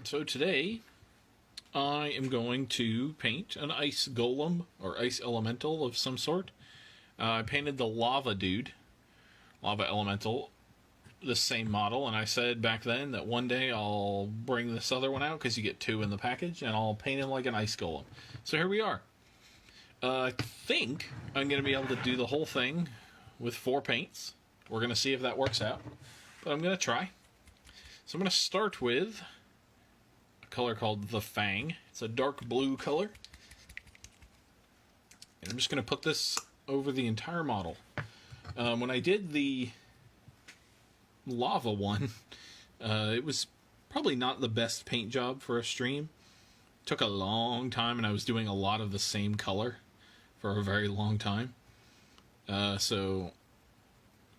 So today I am going to paint an ice golem or ice elemental of some sort. I painted the lava dude, lava elemental, this same model, and I said back then that one day I'll bring this other one out because you get two in the package, and I'll paint him like an ice golem. So here we are. I think I'm going to be able to do the whole thing with 4 paints. We're going to see if that works out, but I'm going to try. So I'm going to start with a color called the Fang. It's a dark blue color. And I'm just going to put this over the entire model. When I did the lava one, it was probably not the best paint job for a stream. It took a long time, and I was doing a lot of the same color for a very long time. So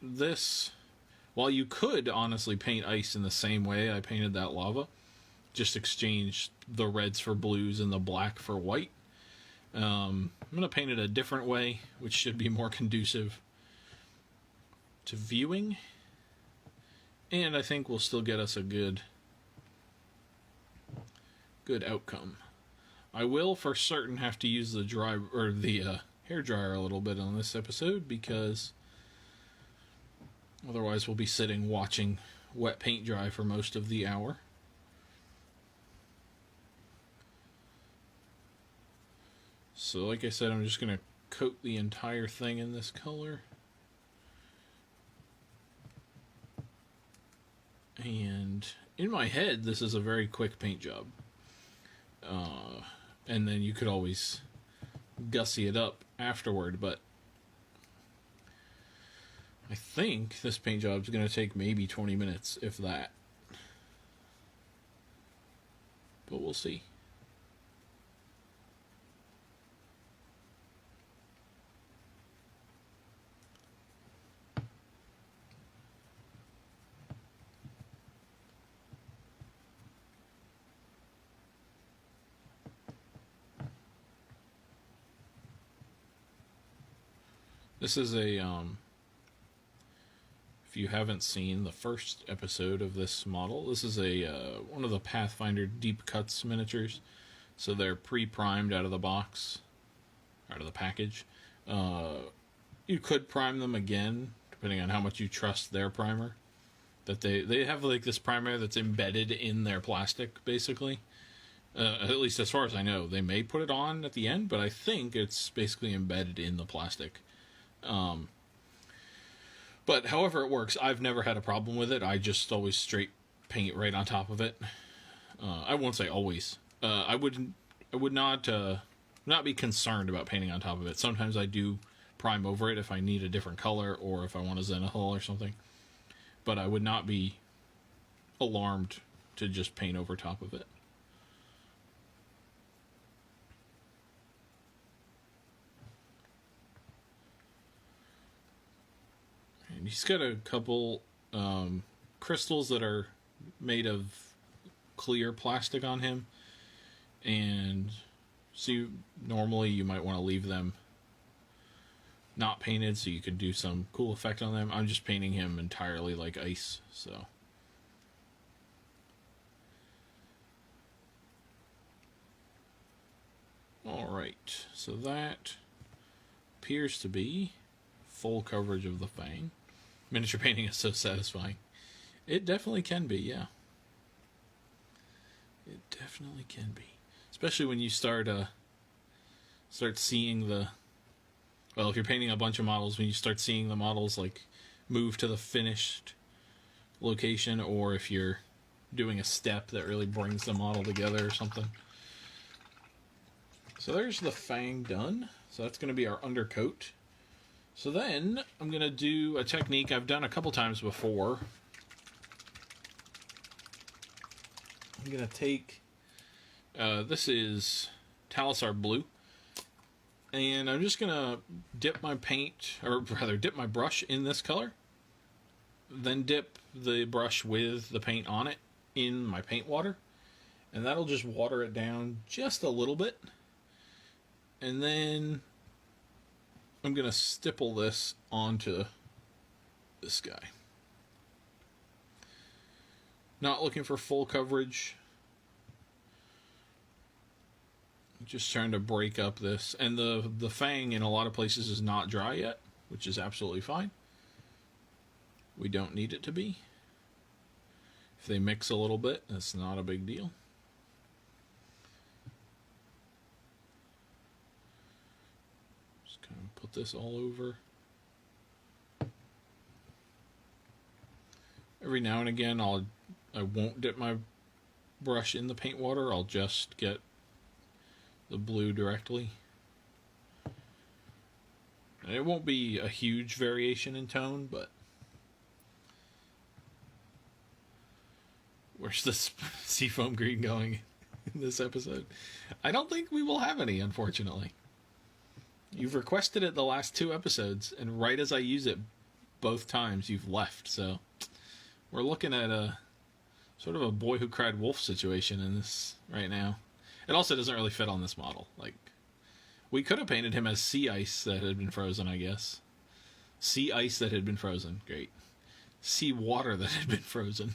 this, while you could honestly paint ice in the same way I painted that lava, just exchange the reds for blues and the black for white. I'm going to paint it a different way, which should be more conducive to viewing. And I think will still get us a good outcome. I will for certain have to use the hair dryer a little bit on this episode, because otherwise we'll be sitting watching wet paint dry for most of the hour. So like I said, I'm just going to coat the entire thing in this color. And in my head, this is a very quick paint job. And then you could always gussy it up afterward, but I think this paint job is going to take maybe 20 minutes, if that. But we'll see. This is a, if you haven't seen the first episode of this model, this is a one of the Pathfinder deep cuts miniatures. So they're pre-primed out of the box, out of the package. You could prime them again, depending on how much you trust their primer. That they have like this primer that's embedded in their plastic, basically. At least as far as I know. They may put it on at the end, but I think it's basically embedded in the plastic. But however it works, I've never had a problem with it. I just always straight paint right on top of it. I won't say always. I would not be concerned about painting on top of it. Sometimes I do prime over it if I need a different color or if I want a zenithal or something. But I would not be alarmed to just paint over top of it. He's got a couple crystals that are made of clear plastic on him, and see, normally you might want to leave them not painted so you could do some cool effect on them. I'm just painting him entirely like ice, so. Alright, so that appears to be full coverage of the Fang. Miniature painting is so satisfying. It definitely can be, yeah. It definitely can be. Especially when you start seeing the... Well, if you're painting a bunch of models, when you start seeing the models like move to the finished location, or if you're doing a step that really brings the model together or something. So there's the Fang done. So that's going to be our undercoat. So then, I'm going to do a technique I've done a couple times before. I'm going to take, this is Talisar Blue, and I'm just going to dip my paint, or rather dip my brush in this color, then dip the brush with the paint on it in my paint water, and that'll just water it down just a little bit, and then I'm going to stipple this onto this guy. Not looking for full coverage. Just trying to break up this. And the fang in a lot of places is not dry yet, which is absolutely fine. We don't need it to be. If they mix a little bit, that's not a big deal. Just kind of put this all over. Every now and again, I won't dip my brush in the paint water. I'll just get the blue directly. And it won't be a huge variation in tone, but where's this seafoam green going in this episode? I don't think we will have any, unfortunately. You've requested it the last 2 episodes, and right as I use it both times, you've left, so we're looking at a sort of a Boy Who Cried Wolf situation in this right now. It also doesn't really fit on this model. Like, we could have painted him as sea ice that had been frozen, I guess. Sea ice that had been frozen. Great. Sea water that had been frozen.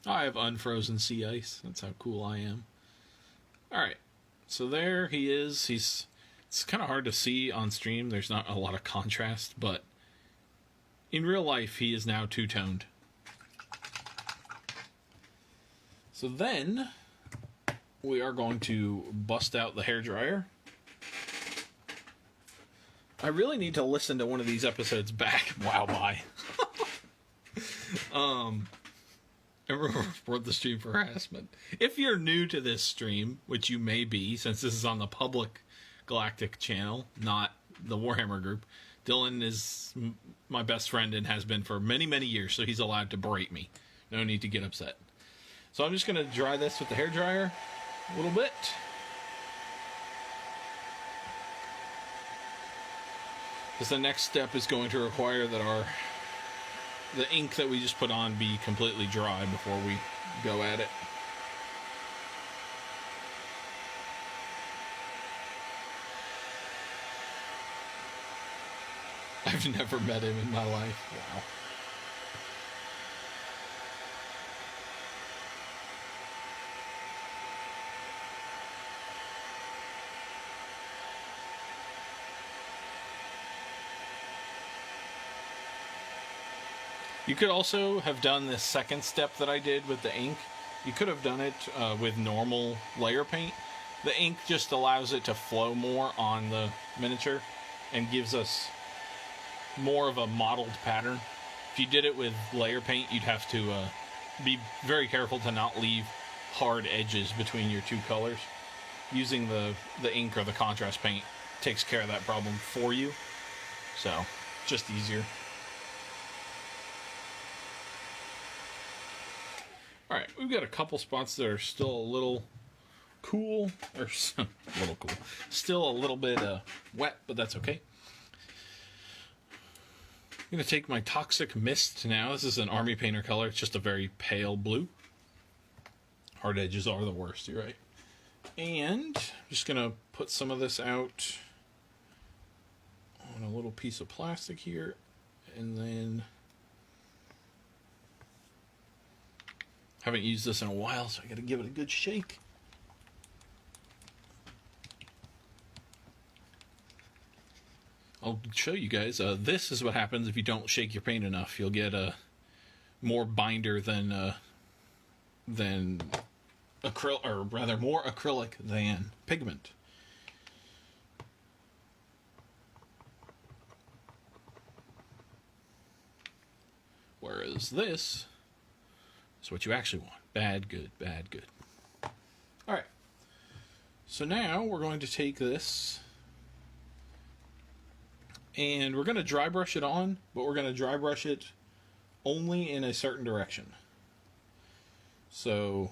I have unfrozen sea ice. That's how cool I am. Alright. So there he is. It's kind of hard to see on stream. There's not a lot of contrast, but in real life, he is now two-toned. So then, we are going to bust out the hairdryer. I really need to listen to one of these episodes back. Wow, bye. And report the stream for harassment. If you're new to this stream, which you may be, since this is on the public Galactic channel, not the Warhammer group, Dylan is my best friend and has been for many, many years, so he's allowed to berate me. No need to get upset. So I'm just going to dry this with the hairdryer a little bit. Because the next step is going to require that the ink that we just put on be completely dry before we go at it. I've never met him in my life. Wow. You could also have done this second step that I did with the ink. You could have done it with normal layer paint. The ink just allows it to flow more on the miniature and gives us more of a modeled pattern. If you did it with layer paint, you'd have to be very careful to not leave hard edges between your 2 colors. Using the ink or the contrast paint takes care of that problem for you. So, just easier. Alright, we've got a couple spots that are still a little cool, or a little cool. Still a little bit wet, but that's okay. I'm going to take my Toxic Mist now. This is an Army Painter color. It's just a very pale blue. Hard edges are the worst, you're right. And I'm just going to put some of this out on a little piece of plastic here. And then haven't used this in a while, so I got to give it a good shake. I'll show you guys. This is what happens if you don't shake your paint enough. You'll get more binder than acrylic, or rather more acrylic than pigment. Whereas this is what you actually want. Bad, good, bad, good. Alright. So now we're going to take this and we're going to dry brush it on, but we're going to dry brush it only in a certain direction. So,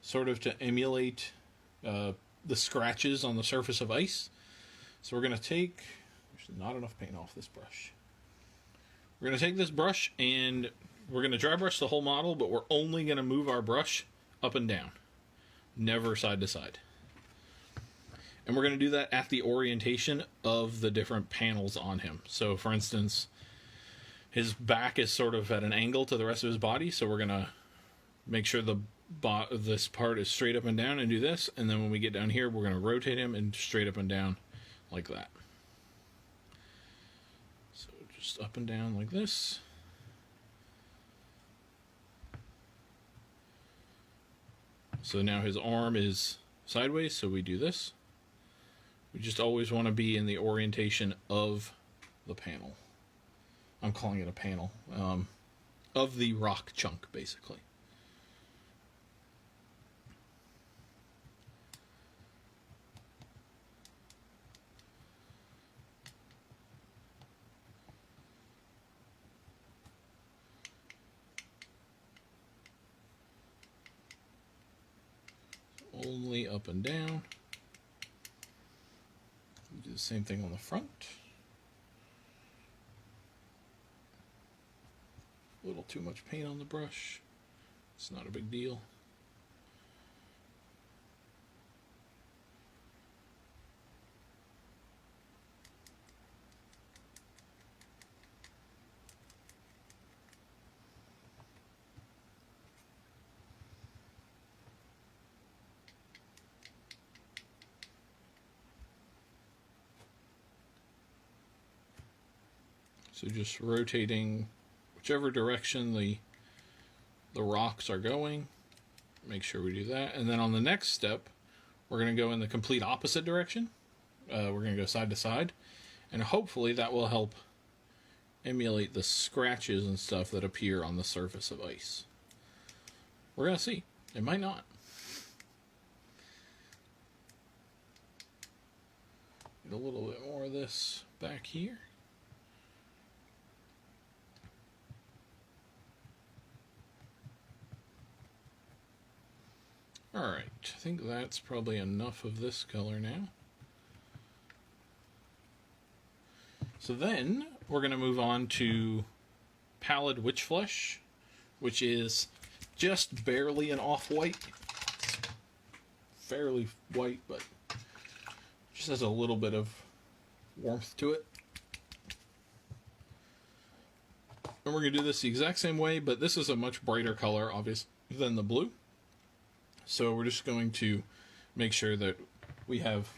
sort of to emulate the scratches on the surface of ice. So we're going to take, there's not enough paint off this brush. We're going to take this brush and we're going to dry brush the whole model, but we're only going to move our brush up and down. Never side to side. And we're going to do that at the orientation of the different panels on him. So, for instance, his back is sort of at an angle to the rest of his body, so we're going to make sure the this part is straight up and down and do this, and then when we get down here, we're going to rotate him and straight up and down like that. So just up and down like this. So now his arm is sideways, so we do this. We just always want to be in the orientation of the panel. I'm calling it a panel. Of the rock chunk, basically. Only up and down. Do the same thing on the front. A little too much paint on the brush. It's not a big deal. So just rotating whichever direction the rocks are going. Make sure we do that. And then on the next step, we're going to go in the complete opposite direction. We're going to go side to side. And hopefully that will help emulate the scratches and stuff that appear on the surface of ice. We're going to see. It might not. Get a little bit more of this back here. Alright, I think that's probably enough of this color now. So then, we're going to move on to Pallid Witch Flesh, which is just barely an off-white. Fairly white, but just has a little bit of warmth to it. And we're going to do this the exact same way, but this is a much brighter color, obviously, than the blue. So we're just going to make sure that we have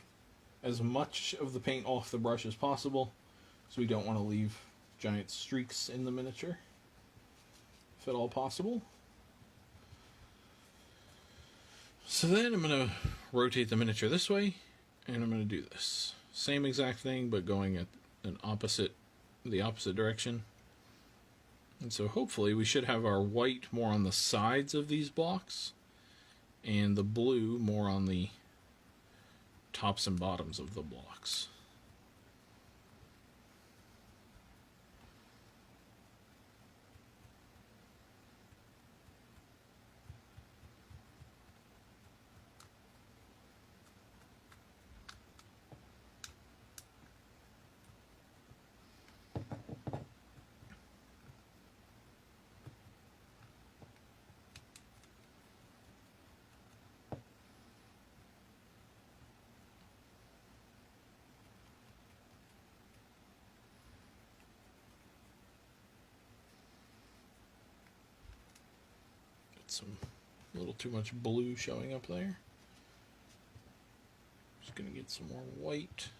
as much of the paint off the brush as possible, so we don't want to leave giant streaks in the miniature, if at all possible. So then I'm going to rotate the miniature this way, and I'm going to do this. Same exact thing, but going at the opposite direction. And so hopefully we should have our white more on the sides of these blocks, and the blue more on the tops and bottoms of the blocks. A little too much blue showing up there. Just going to get some more white.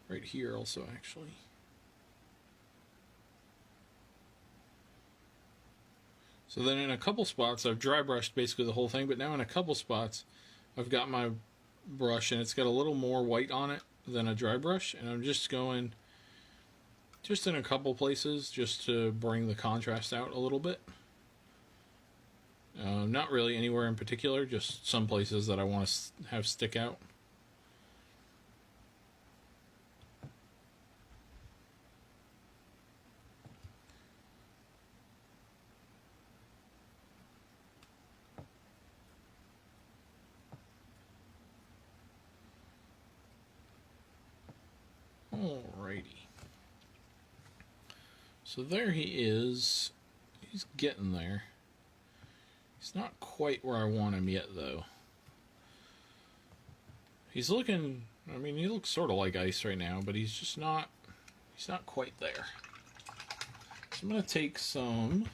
Right here also, actually. So then in a couple spots, I've dry brushed basically the whole thing, but now in a couple spots, I've got my brush and it's got a little more white on it than a dry brush, and I'm just going just in a couple places just to bring the contrast out a little bit. Not really anywhere in particular, just some places that I want to have stick out. Alrighty. So there he is. He's getting there. He's not quite where I want him yet, though. He's looking, I mean, he looks sort of like ice right now, but he's just not, he's not quite there. So I'm going to take some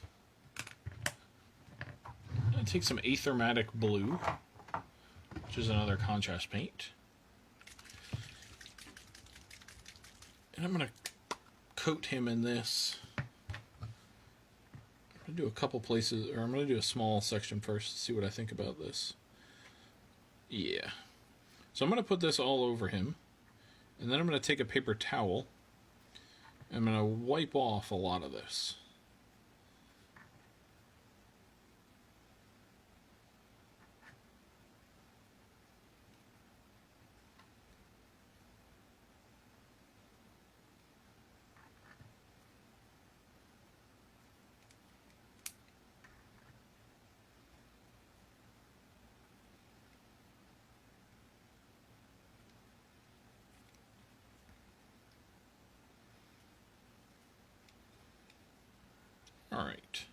to take some Aethermatic Blue, which is another contrast paint. And I'm going to coat him in this. I'm going to do a couple places, or I'm going to do a small section first to see what I think about this. Yeah. So I'm going to put this all over him. And then I'm going to take a paper towel. I'm going to wipe off a lot of this. Alright.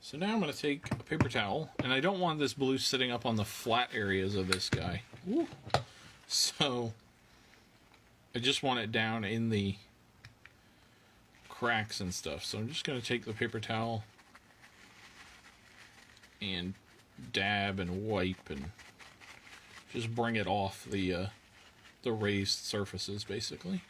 So now I'm going to take a paper towel, and I don't want this blue sitting up on the flat areas of this guy. Woo. So I just want it down in the cracks and stuff. So I'm just going to take the paper towel and dab and wipe and just bring it off the raised surfaces, basically.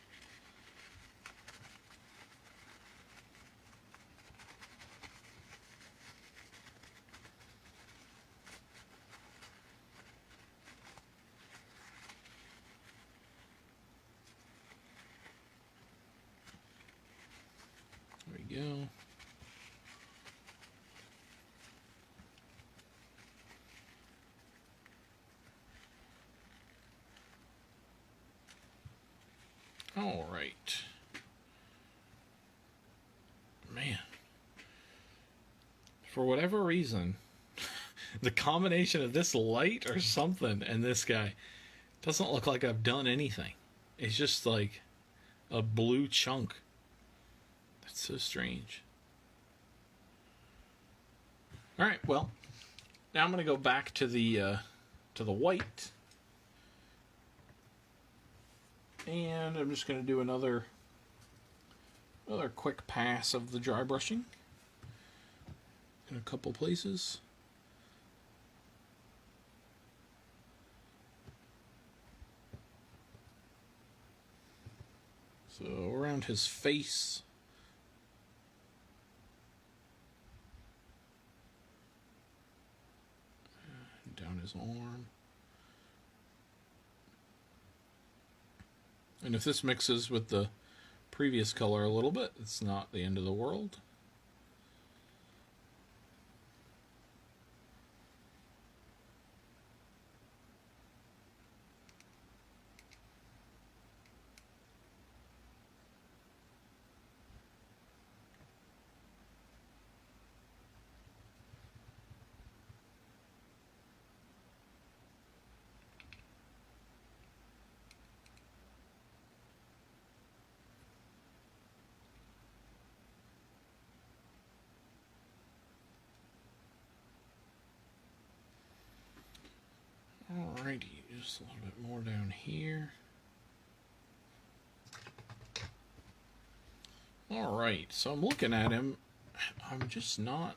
There we go. All right. Man. For whatever reason, the combination of this light or something and this guy doesn't look like I've done anything. It's just like a blue chunk. That's so strange. All right, well, now I'm going to go back to the white. And I'm just going to do another quick pass of the dry brushing in a couple places. So around his face. Down his arm. And if this mixes with the previous color a little bit, it's not the end of the world. Alrighty, just a little bit more down here. Alright, so I'm looking at him. I'm just not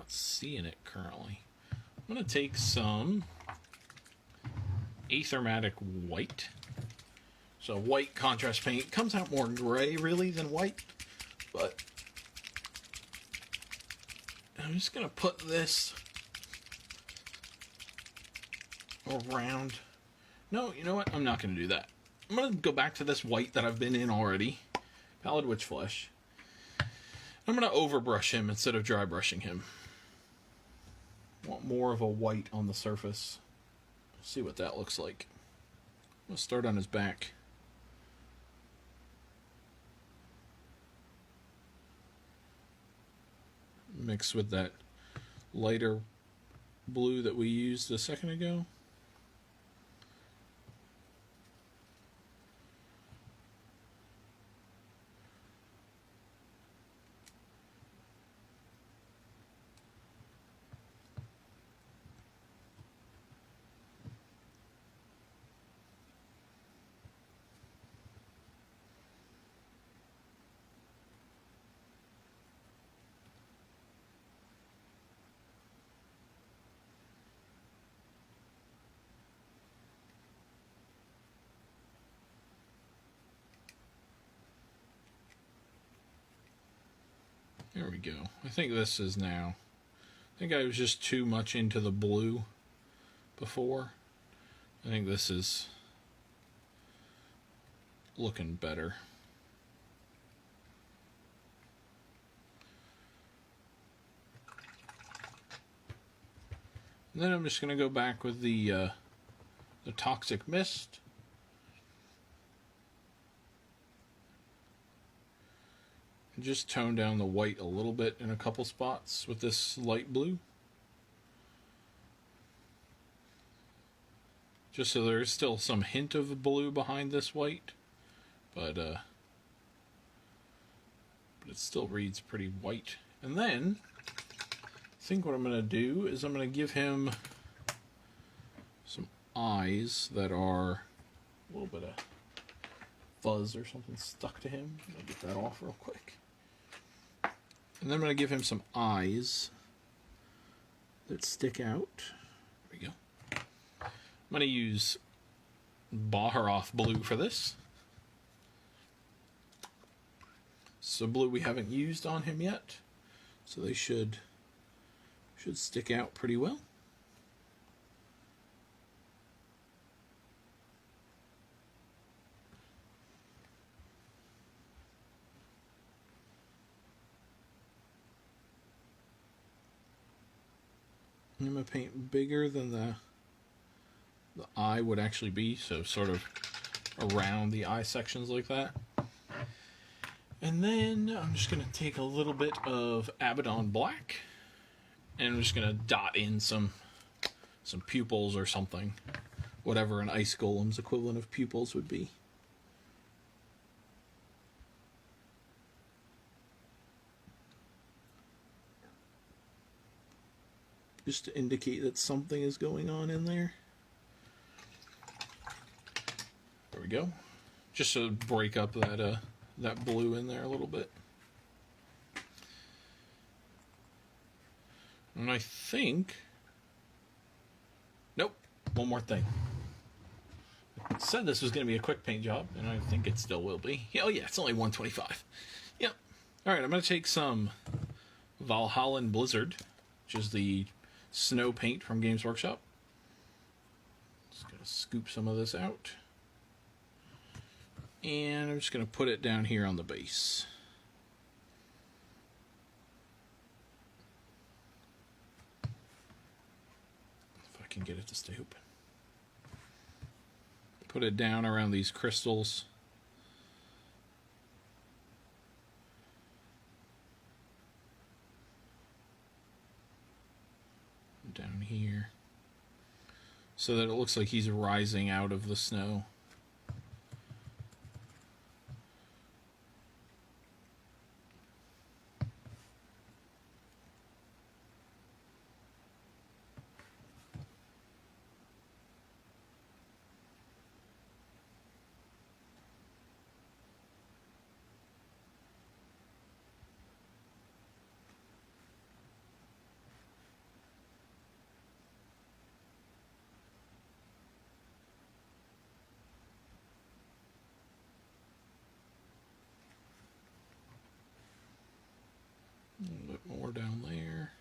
seeing it currently. I'm going to take some Aethermatic White. So white contrast paint comes out more gray really than white, but I'm just going to put this around. No, you know what? I'm not going to do that. I'm going to go back to this white that I've been in already. Pallid Witch Flesh. I'm going to overbrush him instead of dry brushing him. I want more of a white on the surface. See what that looks like. I'm going to start on his back. Mix with that lighter blue that we used a second ago. There we go. I think this is now. I think I was just too much into the blue before. I think this is looking better. And then I'm just going to go back with the toxic mist. And just tone down the white a little bit in a couple spots with this light blue. Just so there's still some hint of blue behind this white. But it still reads pretty white. And then, I think what I'm going to do is I'm going to give him some eyes that are a little bit of fuzz or something stuck to him. I'll get that off real quick. And then I'm going to give him some eyes that stick out. There we go. I'm going to use Baharoth blue for this. So blue we haven't used on him yet, so they should stick out pretty well. I'm going to paint bigger than the eye would actually be, so sort of around the eye sections like that. And then I'm just going to take a little bit of Abaddon Black, and I'm just going to dot in some pupils or something, whatever an ice golem's equivalent of pupils would be. Just to indicate that something is going on in there. There we go. Just to break up that blue in there a little bit. And I think... Nope. One more thing. I said this was going to be a quick paint job, and I think it still will be. Oh yeah, it's only 125. Yep. Alright, I'm going to take some Valhallan Blizzard, which is the snow paint from Games Workshop. Just going to scoop some of this out. And I'm just going to put it down here on the base. If I can get it to stay open. Put it down around these crystals. Down here. So that it looks like he's rising out of the snow. A little bit more down there.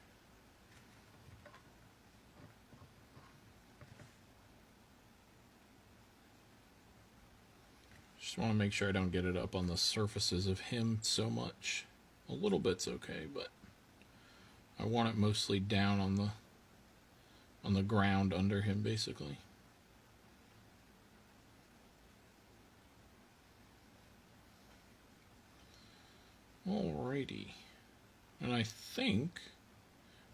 Just want to make sure I don't get it up on the surfaces of him so much. A little bit's okay, but I want it mostly down on the ground under him, basically. Alrighty. And I think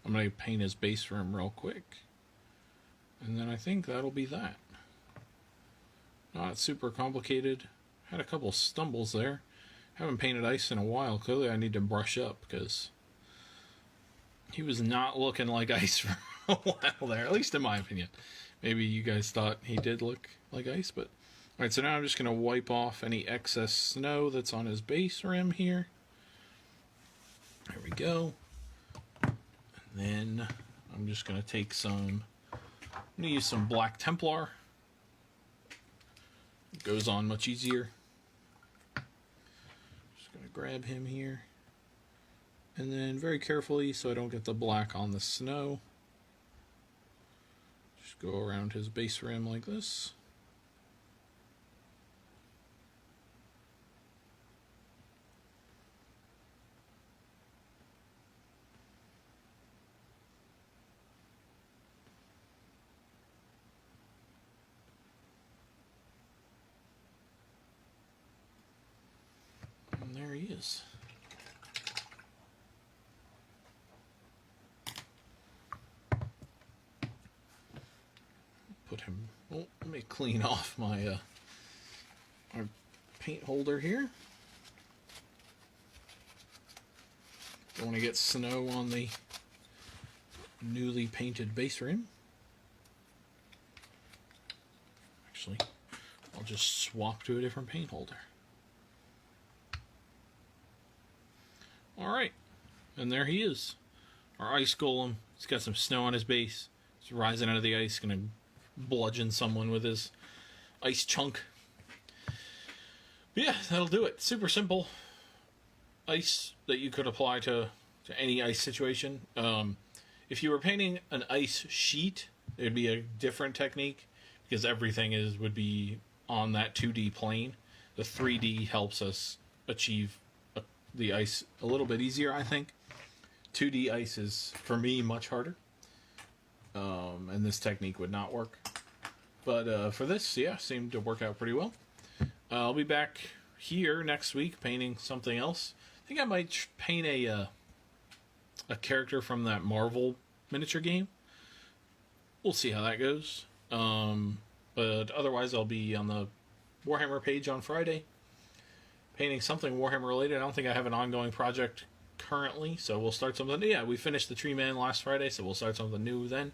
I'm going to paint his base for him real quick. And then I think that'll be that. Not super complicated. Had a couple stumbles there. Haven't painted ice in a while. Clearly I need to brush up because he was not looking like ice for a while there. At least in my opinion. Maybe you guys thought he did look like ice, but... Alright, so now I'm just going to wipe off any excess snow that's on his base rim here. There we go. And then I'm just going to take some... I'm going to use some Black Templar. It goes on much easier. Just going to grab him here. And then very carefully, so I don't get the black on the snow, just go around his base rim like this. And there he is. Put him. Oh, let me clean off my our paint holder here. Don't want to get snow on the newly painted base rim. Actually, I'll just swap to a different paint holder. Alright, and there he is. Our ice golem. He's got some snow on his base. He's rising out of the ice, gonna bludgeon someone with his ice chunk. But yeah, that'll do it. Super simple ice that you could apply to any ice situation. If you were painting an ice sheet, it'd be a different technique because everything would be on that 2D plane. The 3D helps us achieve the ice a little bit easier, I think. 2D ice is, for me, much harder. And this technique would not work. But for this, yeah, seemed to work out pretty well. I'll be back here next week painting something else. I think I might paint a character from that Marvel miniature game. We'll see how that goes. But otherwise, I'll be on the Warhammer page on Friday, painting something Warhammer related. I don't think I have an ongoing project currently, so we'll start something. Yeah, we finished the Tree Man last Friday, so we'll start something new then.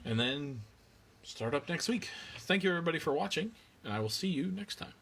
And then start up next week. Thank you everybody for watching, and I will see you next time.